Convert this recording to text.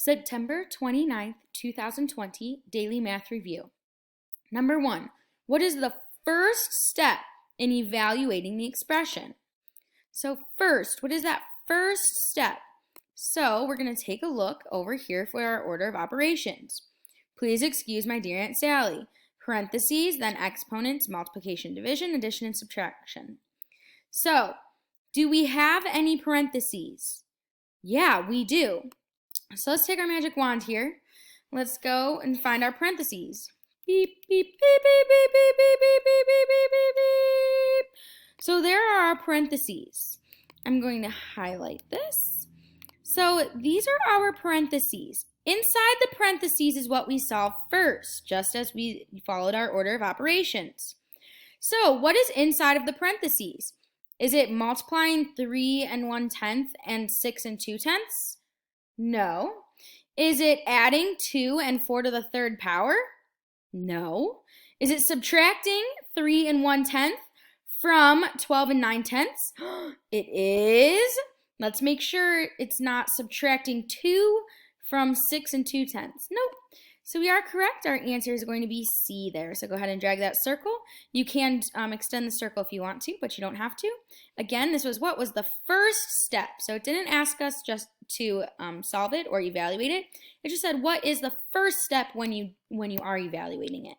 September 29th, 2020 Daily Math Review. Number 1, what is the first step in evaluating the expression? So first, what is that first step? So we're going to take a look over here for our order of operations. Please excuse my dear Aunt Sally. Parentheses, then exponents, multiplication, division, addition, and subtraction. So, do we have any parentheses? Yeah, we do. So let's take our magic wand here. Let's go and find our parentheses. Beep, beep, beep, beep, beep, beep, beep, beep, beep, beep, beep, beep, beep. So there are our parentheses. I'm going to highlight this. So these are our parentheses. Inside the parentheses is what we solved first, just as we followed our order of operations. So what is inside of the parentheses? Is it multiplying 3 and 1/10 and 6 and 2/10? No. Is it adding 2 and 4 to the third power? No. Is it subtracting 3 and 1/10 from 12 and 9/10? It is. Let's make sure it's not subtracting 2 from 6 and 2/10. Nope. So we are correct. Our answer is going to be C there. So go ahead and drag that circle. You can extend the circle if you want to, but you don't have to. Again, this was what was the first step. So it didn't ask us just to solve it or evaluate it. It just said what is the first step when you are evaluating it.